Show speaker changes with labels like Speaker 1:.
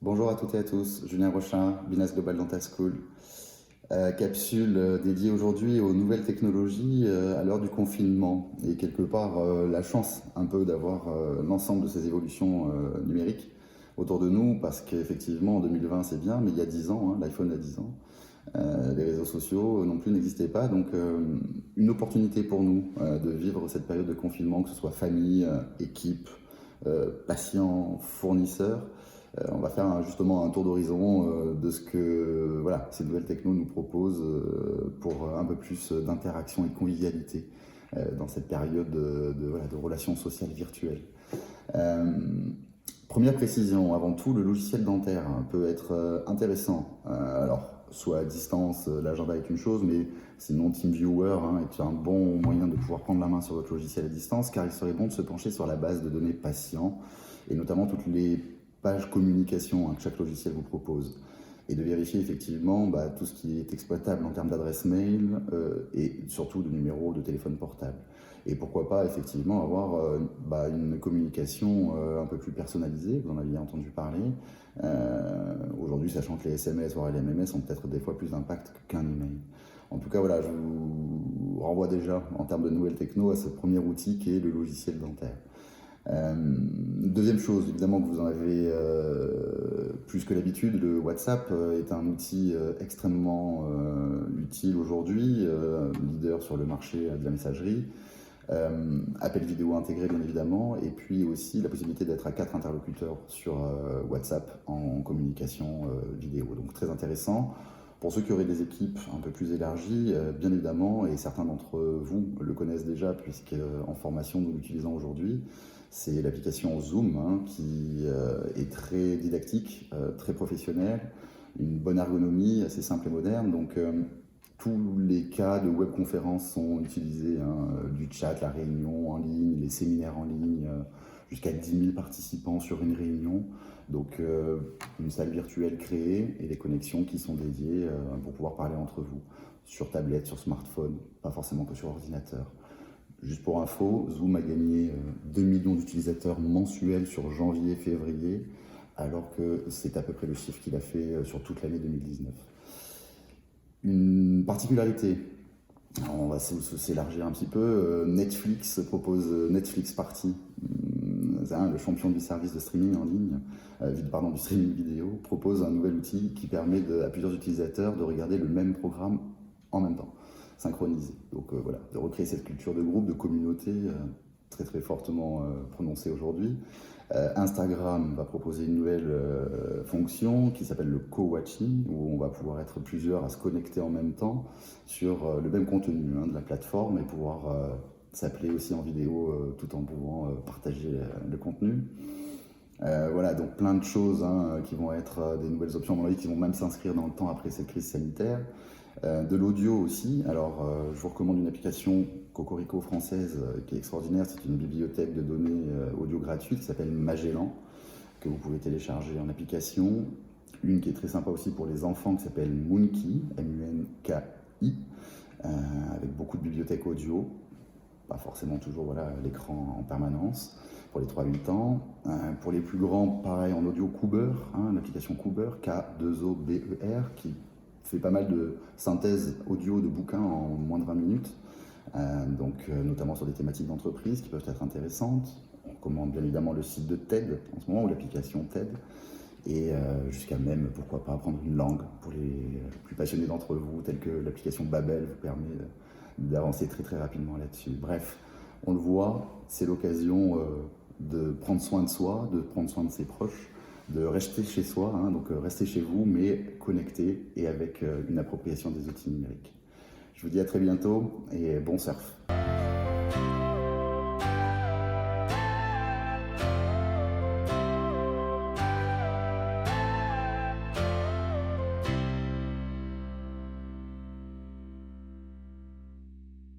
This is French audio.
Speaker 1: Bonjour à toutes et à tous, Julien Rochin, Binas Global Dental School. Capsule dédiée aujourd'hui aux nouvelles technologies à l'heure du confinement et quelque part la chance un peu d'avoir l'ensemble de ces évolutions numériques autour de nous parce qu'effectivement en 2020 c'est bien mais il y a 10 ans, l'iPhone a 10 ans, les réseaux sociaux non plus n'existaient pas donc une opportunité pour nous de vivre cette période de confinement, que ce soit famille, équipe, patients, fournisseurs. On va faire justement un tour d'horizon de ce que voilà, ces nouvelles technos nous proposent pour un peu plus d'interaction et de convivialité dans cette période voilà, de relations sociales virtuelles. Euh, Première précision, avant tout, le logiciel dentaire peut être intéressant. Alors, soit à distance, l'agenda est une chose, mais sinon TeamViewer est un bon moyen de pouvoir prendre la main sur votre logiciel à distance, car il serait bon de se pencher sur la base de données patients, et notamment toutes les pages communication que chaque logiciel vous propose, et de vérifier effectivement tout ce qui est exploitable en termes d'adresse mail et surtout de numéro de téléphone portable. Et pourquoi pas effectivement avoir une communication un peu plus personnalisée, vous en aviez entendu parler. Aujourd'hui, sachant que les SMS, voire les MMS ont peut-être des fois plus d'impact qu'un email. En tout cas, voilà, je vous renvoie déjà en termes de nouvelles techno à ce premier outil qui est le logiciel dentaire. Deuxième chose, évidemment que vous en avez plus que l'habitude, le WhatsApp est un outil extrêmement utile aujourd'hui, leader sur le marché de la messagerie. Appel vidéo intégré bien évidemment, et puis aussi la possibilité d'être à 4 interlocuteurs sur WhatsApp en communication vidéo, donc très intéressant. Pour ceux qui auraient des équipes un peu plus élargies, bien évidemment, et certains d'entre vous le connaissent déjà puisque en formation nous l'utilisons aujourd'hui, c'est l'application Zoom qui est très didactique, très professionnelle, une bonne ergonomie, assez simple et moderne, donc tous les cas de webconférence sont utilisés, du chat, la réunion en ligne, les séminaires en ligne, jusqu'à 10 000 participants sur une réunion. Donc une salle virtuelle créée et les connexions qui sont dédiées pour pouvoir parler entre vous, sur tablette, sur smartphone, pas forcément que sur ordinateur. Juste pour info, Zoom a gagné 2 millions d'utilisateurs mensuels sur janvier-février, alors que c'est à peu près le chiffre qu'il a fait sur toute l'année 2019. Une particularité, on va s'élargir un petit peu, Netflix propose Netflix Party, le champion du service de streaming en ligne, du streaming vidéo, propose un nouvel outil qui permet à plusieurs utilisateurs de regarder le même programme en même temps, synchronisé. Donc voilà, de recréer cette culture de groupe, de communauté très très fortement prononcée aujourd'hui. Instagram va proposer une nouvelle fonction qui s'appelle le co-watching, où on va pouvoir être plusieurs à se connecter en même temps sur le même contenu de la plateforme et pouvoir s'appeler aussi en vidéo tout en pouvant partager le contenu. Voilà, donc plein de choses qui vont être des nouvelles options, à mon avis, qui vont même s'inscrire dans le temps après cette crise sanitaire. De l'audio aussi, alors je vous recommande une application Cocorico française qui est extraordinaire, c'est une bibliothèque de données audio gratuite qui s'appelle Magellan, que vous pouvez télécharger en application. Une qui est très sympa aussi pour les enfants qui s'appelle Moonkey, M-U-N-K-I, avec beaucoup de bibliothèques audio, pas forcément toujours l'écran en permanence, pour les 3-8 ans. Pour les plus grands, pareil en audio, Coober, l'application Coober, K-2-O-B-E-R, qui fait pas mal de synthèse audio de bouquins en moins de 20 minutes, notamment sur des thématiques d'entreprise qui peuvent être intéressantes. On recommande bien évidemment le site de TED en ce moment, ou l'application TED, et jusqu'à même, pourquoi pas, apprendre une langue pour les plus passionnés d'entre vous, telle que l'application Babel vous permet d'avancer très très rapidement là-dessus. Bref, on le voit, c'est l'occasion de prendre soin de soi, de prendre soin de ses proches, de rester chez soi, donc rester chez vous, mais connecté et avec une appropriation des outils numériques. Je vous dis à très bientôt et bon surf.